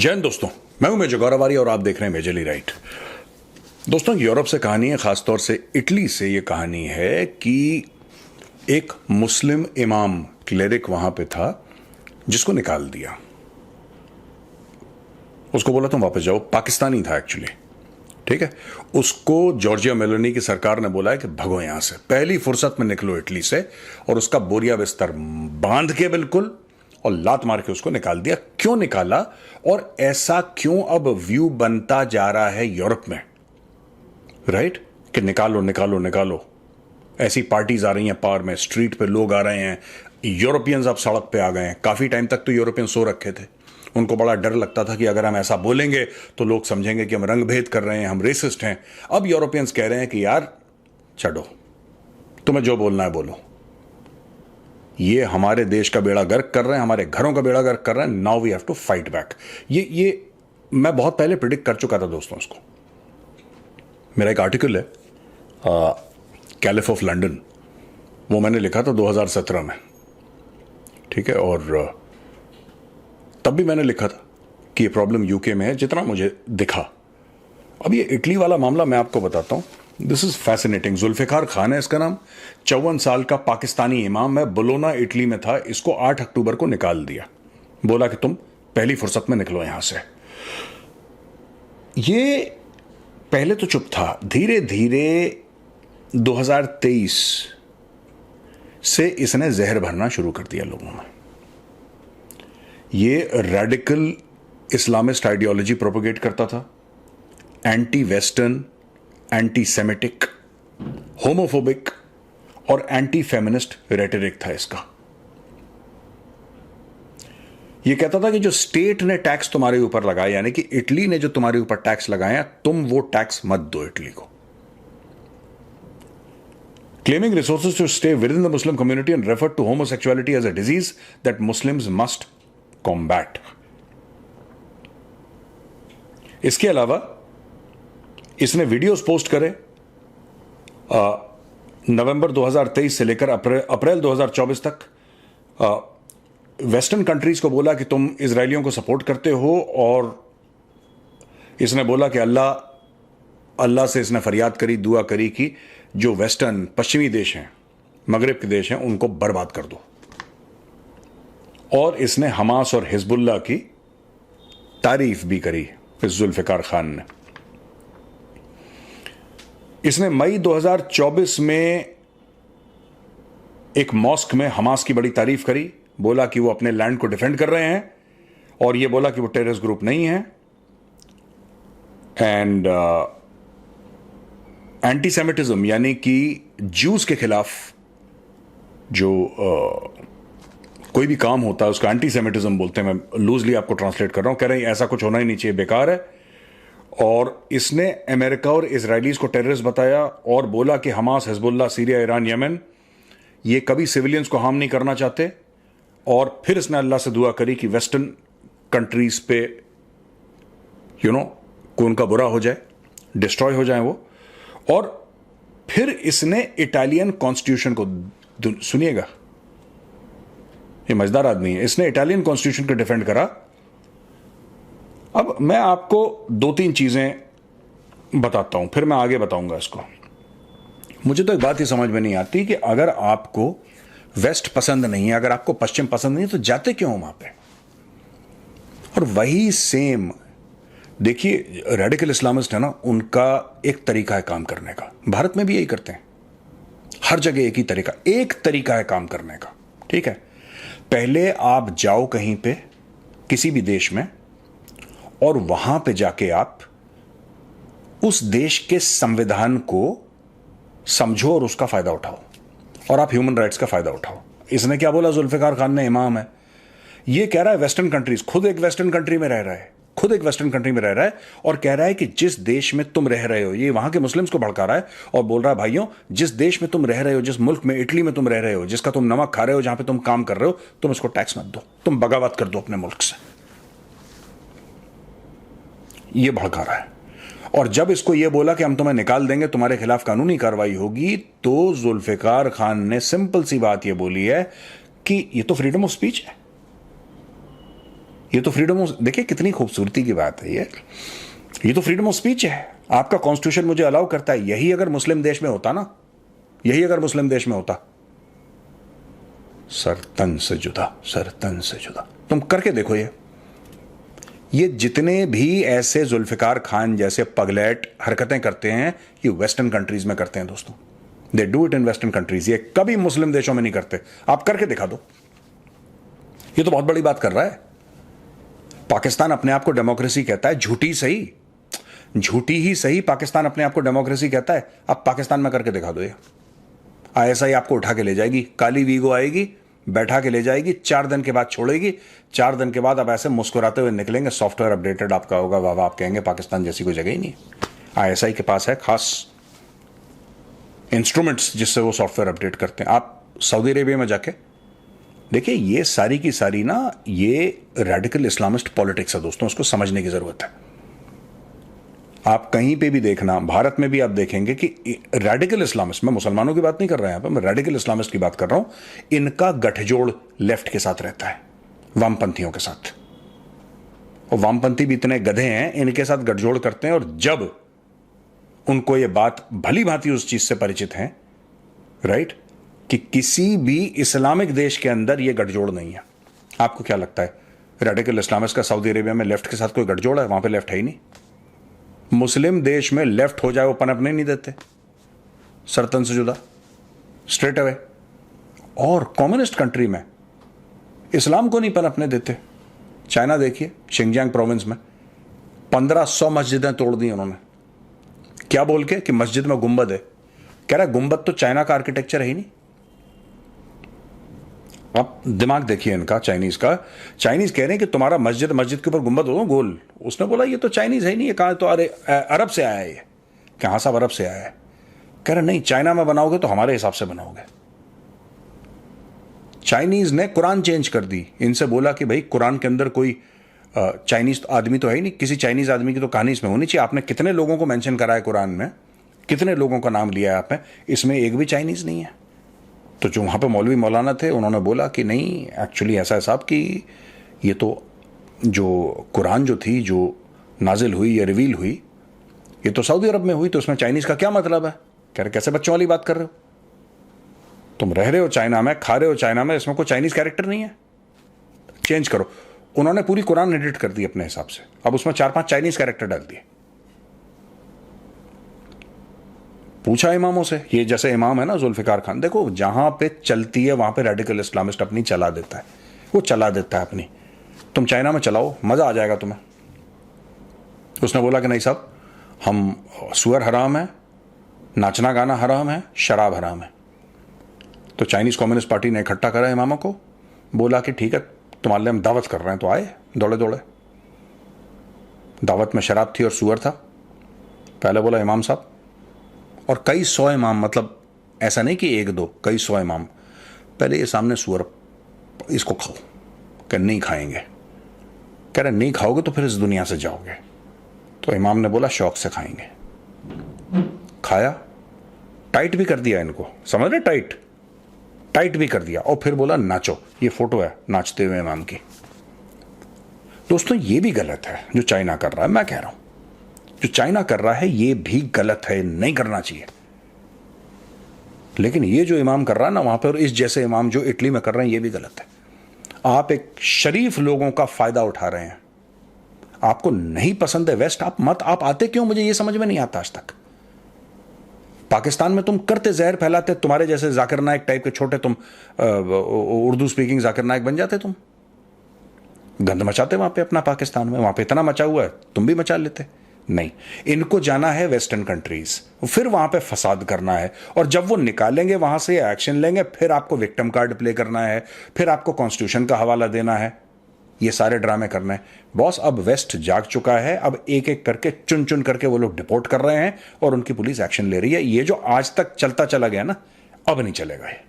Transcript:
जय हिंद दोस्तों, मैं हूं मेजर गौरवारी और आप देख रहे हैं मेजरली राइट। दोस्तों, यूरोप से कहानी है, खासतौर से इटली से ये कहानी है कि एक मुस्लिम इमाम क्लेरिक वहां पे था जिसको निकाल दिया। उसको बोला तुम वापस जाओ। पाकिस्तानी था एक्चुअली, ठीक है। उसको जॉर्जिया मेलोनी की सरकार ने बोला है कि भगो यहां से, पहली फुर्सत में निकलो इटली से, और उसका बोरिया बिस्तर बांध के बिल्कुल और लात मार के उसको निकाल दिया। क्यों निकाला और ऐसा क्यों अब व्यू बनता जा रहा है यूरोप में, राइट, कि निकालो निकालो निकालो। ऐसी पार्टीज आ रही हैं पावर में, स्ट्रीट पे लोग आ रहे हैं, यूरोपियंस अब सड़क पे आ गए हैं। काफी टाइम तक तो यूरोपियन सो रखे थे, उनको बड़ा डर लगता था कि अगर हम ऐसा बोलेंगे तो लोग समझेंगे कि हम रंग भेद कर रहे हैं, हम रेसिस्ट हैं। अब यूरोपियंस कह रहे हैं कि यार छोड़ो, तुम्हें जो बोलना है बोलो। ये हमारे देश का बेड़ा गर्क कर रहे हैं, हमारे घरों का बेड़ा गर्क कर रहे हैं। Now we have to fight back. ये मैं बहुत पहले प्रिडिक्ट कर चुका था दोस्तों इसको। मेरा एक आर्टिकल है कैलिफ ऑफ लंदन, वो मैंने लिखा था 2017 में, ठीक है। और तब भी मैंने लिखा था कि ये प्रॉब्लम यूके में है, जितना मुझे दिखा। अब ये इटली वाला मामला मैं आपको बताता हूं। This is fascinating. Zulfiqar Khan है इसका नाम, 54 साल का पाकिस्तानी इमाम है। बोलोना इटली में था। इसको 8 अक्टूबर को निकाल दिया, बोला कि तुम पहली फुर्सत में निकलो यहां से। ये पहले तो चुप था, धीरे धीरे 2023 से इसने जहर भरना शुरू कर दिया लोगों में। ये रेडिकल इस्लामिस्ट आइडियोलॉजी प्रोपोगेट करता था, anti western, anti semitic, homophobic और एंटी फेमिनिस्ट रेटरिक था इसका। यह कहता था कि जो स्टेट ने टैक्स तुम्हारे ऊपर लगाया, यानी कि इटली ने जो तुम्हारे ऊपर टैक्स लगाया, तुम वो टैक्स मत दो इटली को। Claiming resources to stay within the Muslim community and referred to homosexuality as a disease that Muslims must combat. इसके अलावा इसने वीडियोस पोस्ट करे नवंबर 2023 से लेकर अप्रैल 2024 तक। वेस्टर्न कंट्रीज को बोला कि तुम इजरायलियों को सपोर्ट करते हो, और इसने बोला कि अल्लाह से इसने फरियाद करी, दुआ करी कि जो वेस्टर्न पश्चिमी देश हैं, मगरिब के देश हैं, उनको बर्बाद कर दो। और इसने हमास और हिजबुल्लाह की तारीफ भी करी इस जुल्फिकार खान ने। इसने मई 2024 में एक मॉस्क में हमास की बड़ी तारीफ करी, बोला कि वो अपने लैंड को डिफेंड कर रहे हैं, और ये बोला कि वो टेररिस्ट ग्रुप नहीं है। एंड एंटी सेमिटिज्म, यानी कि ज्यूज के खिलाफ जो कोई भी काम होता है उसको एंटी सेमिटिज्म बोलते हैं। मैं लूजली आपको ट्रांसलेट कर रहा हूं। कह रहे हैं ऐसा कुछ होना ही नहीं चाहिए, बेकार है। और इसने अमेरिका और इजरायलीज को टेररिस्ट बताया और बोला कि Hamas, Hezbollah, Syria, Iran, Yemen, ये कभी सिविलियंस को हार्म नहीं करना चाहते। और फिर इसने अल्लाह से दुआ करी कि वेस्टर्न कंट्रीज पे को उनका बुरा हो जाए, डिस्ट्रॉय हो जाए वो। और फिर इसने इटालियन कॉन्स्टिट्यूशन को, सुनिएगा, ये मजेदार आदमी है, इसने इटालियन कॉन्स्टिट्यूशन को डिफेंड करा। अब मैं आपको 2-3 चीजें बताता हूं, फिर मैं आगे बताऊंगा इसको। मुझे तो एक बात ही समझ में नहीं आती कि अगर आपको वेस्ट पसंद नहीं है, अगर आपको पश्चिम पसंद नहीं है, तो जाते क्यों वहां पे? और वही सेम देखिए, रेडिकल इस्लामिस्ट है ना, उनका एक तरीका है काम करने का। भारत में भी यही करते हैं, हर जगह एक तरीका है काम करने का, ठीक है। पहले आप जाओ कहीं पे, किसी भी देश में, और वहां पे जाके आप उस देश के संविधान को समझो और उसका फायदा उठाओ, और आप ह्यूमन राइट्स का फायदा उठाओ। इसने क्या बोला? जुल्फिकार खान ने, इमाम है, ये कह रहा है वेस्टर्न कंट्रीज, खुद एक वेस्टर्न कंट्री में रह रहा है, और कह रहा है कि जिस देश में तुम रह रहे हो, ये वहां के मुस्लिम्स को भड़का रहा है और बोल रहा है भाइयों, जिस देश में तुम रह रहे हो, जिस मुल्क में, इटली में तुम रह रहे हो, जिसका तुम नमक खा रहे हो, जहां पे तुम काम कर रहे हो, तुम इसको टैक्स मत दो, तुम बगावत कर दो अपने मुल्क से। ये भड़का रहा है। और जब इसको यह बोला कि हम तुम्हें निकाल देंगे, तुम्हारे खिलाफ कानूनी कार्रवाई होगी, तो जुल्फिकार खान ने सिंपल सी बात यह बोली है कि ये तो फ्रीडम ऑफ स्पीच है, ये तो फ्रीडम ऑफ, देखिए कितनी खूबसूरती की बात है ये तो फ्रीडम ऑफ स्पीच है। आपका कॉन्स्टिट्यूशन मुझे अलाउ करता है। यही अगर मुस्लिम देश में होता ना, यही अगर मुस्लिम देश में होता, सर तन से जुदा, सर तन से जुदा। तुम करके देखो ये जितने भी ऐसे जुल्फिकार खान जैसे पगलेट हरकतें करते हैं, ये वेस्टर्न कंट्रीज में करते हैं दोस्तों। They do it in western countries. ये कभी मुस्लिम देशों में नहीं करते। आप करके दिखा दो। ये तो बहुत बड़ी बात कर रहा है। पाकिस्तान अपने आप को डेमोक्रेसी कहता है, झूठी ही सही पाकिस्तान अपने आप को डेमोक्रेसी कहता है। आप पाकिस्तान में करके दिखा दो। ये आईएसआई आपको उठा के ले जाएगी, काली वीगो आएगी, बैठा के ले जाएगी, 4 दिन के बाद छोड़ेगी। 4 दिन के बाद आप ऐसे मुस्कुराते हुए निकलेंगे, सॉफ्टवेयर अपडेटेड आपका होगा, वाह आप कहेंगे पाकिस्तान जैसी कोई जगह ही नहीं। आईएसआई के पास है खास इंस्ट्रूमेंट्स जिससे वो सॉफ्टवेयर अपडेट करते हैं। आप सऊदी अरेबिया में जाके देखिए, ये सारी की सारी ना ये रेडिकल इस्लामिस्ट पॉलिटिक्स है दोस्तों। उसको समझने की जरूरत है। आप कहीं पे भी देखना, भारत में भी आप देखेंगे कि रेडिकल इस्लामिस्ट, मैं मुसलमानों की बात नहीं कर रहा यहां पे, मैं रेडिकल इस्लामिस्ट की बात कर रहा हूं। इनका गठजोड़ लेफ्ट के साथ रहता है, वामपंथियों के साथ। और वामपंथी भी इतने गधे हैं, इनके साथ गठजोड़ करते हैं। और जब उनको ये बात भली भांति उस चीज से परिचित हैं, राइट, कि किसी भी इस्लामिक देश के अंदर ये गठजोड़ नहीं है। आपको क्या लगता है रेडिकल इस्लामिस्ट का सऊदी अरेबिया में लेफ्ट के साथ कोई गठजोड़ है? वहां पे लेफ्ट है ही नहीं। मुस्लिम देश में लेफ्ट हो जाए वो पनपने नहीं देते, सरतन से जुदा, स्ट्रेट अवे। और कम्युनिस्ट कंट्री में इस्लाम को नहीं पनपने देते। चाइना देखिए, शिंगजियांग प्रोविंस में 1500 मस्जिदें तोड़ दी उन्होंने। क्या बोल के कि मस्जिद में गुंबद है। कह रहा है गुंबद तो चाइना का आर्किटेक्चर है ही नहीं। आप दिमाग देखिए इनका, चाइनीज का। चाइनीज कह रहे हैं कि तुम्हारा मस्जिद के ऊपर गुंबद हो गोल। उसने बोला ये तो चाइनीज है ही नहीं, ये कहा तो अरे अरब से आया है ये। कहां साहब अरब से आया है? कह रहे नहीं, चाइना में बनाओगे तो हमारे हिसाब से बनाओगे। चाइनीज ने कुरान चेंज कर दी। इनसे बोला कि भाई कुरान के अंदर कोई चाइनीज आदमी तो है ही नहीं, किसी चाइनीज आदमी की तो कहानी इसमें होनी चाहिए। आपने कितने लोगों को मेंशन करा है कुरान में, कितने लोगों का नाम लिया है आपने, इसमें एक भी चाइनीज नहीं है। तो जो वहाँ पे मौलवी मौलाना थे उन्होंने बोला कि नहीं, एक्चुअली ऐसा है साहब कि ये तो जो कुरान जो थी, जो नाजिल हुई या रिवील हुई, ये तो सऊदी अरब में हुई, तो उसमें चाइनीज़ का क्या मतलब है? कह रहे कैसे बच्चों वाली बात कर रहे हो? तुम रह रहे हो चाइना में, खा रहे हो चाइना में, इसमें कोई चाइनीज़ कैरेक्टर नहीं है, चेंज करो। उन्होंने पूरी कुरान एडिट कर दी अपने हिसाब से। अब उसमें 4-5 चाइनीज़ कैरेक्टर डाल दिए। पूछा इमामों से, ये जैसे इमाम है ना जुल्फिकार खान, देखो जहां पे चलती है वहां पे रेडिकल इस्लामिस्ट अपनी चला देता है, वो चला देता है अपनी। तुम चाइना में चलाओ, मजा आ जाएगा तुम्हें। उसने बोला कि नहीं साहब, हम सुअर हराम है, नाचना गाना हराम है, शराब हराम है। तो चाइनीज कम्युनिस्ट पार्टी ने इकट्ठा करा इमामों को, बोला कि ठीक है तुम्हारे लिए हम दावत कर रहे हैं। तो आए दौड़े दौड़े। दावत में शराब थी और सुअर था। पहले बोला इमाम साहब, और कई 100 इमाम, मतलब ऐसा नहीं कि 1-2, कई 100 इमाम, पहले ये सामने सुअर, इसको खाओ। कह नहीं खाएंगे। कह रहे नहीं खाओगे तो फिर इस दुनिया से जाओगे। तो इमाम ने बोला शौक से खाएंगे। खाया, टाइट भी कर दिया इनको, समझ रहे, टाइट भी कर दिया। और फिर बोला नाचो। ये फोटो है नाचते हुए इमाम की। दोस्तों ये भी गलत है जो चाइना कर रहा है। मैं कह रहा हूं जो चाइना कर रहा है ये भी गलत है, नहीं करना चाहिए। लेकिन ये जो इमाम कर रहा है ना वहां पर, और इस जैसे इमाम जो इटली में कर रहे हैं, ये भी गलत है। आप एक शरीफ लोगों का फायदा उठा रहे हैं। आपको नहीं पसंद है वेस्ट, आप आते क्यों, मुझे ये समझ में नहीं आता आज तक। पाकिस्तान में तुम करते जहर फैलाते, तुम्हारे जैसे जाकिर नाइक टाइप के छोटे, तुम उर्दू स्पीकिंग जाकिर नाइक बन जाते, तुम गंद मचाते वहां पे अपना। पाकिस्तान में वहां पे इतना मचा हुआ है, तुम भी मचा लेते। नहीं, इनको जाना है वेस्टर्न कंट्रीज, फिर वहां पे फसाद करना है। और जब वो निकालेंगे वहां से, एक्शन लेंगे, फिर आपको विक्टिम कार्ड प्ले करना है, फिर आपको कॉन्स्टिट्यूशन का हवाला देना है, ये सारे ड्रामे करने हैं। बॉस अब वेस्ट जाग चुका है। अब एक एक करके चुन चुन करके वो लोग डिपोर्ट कर रहे हैं और उनकी पुलिस एक्शन ले रही है। ये जो आज तक चलता चला गया ना, अब नहीं चलेगा ये।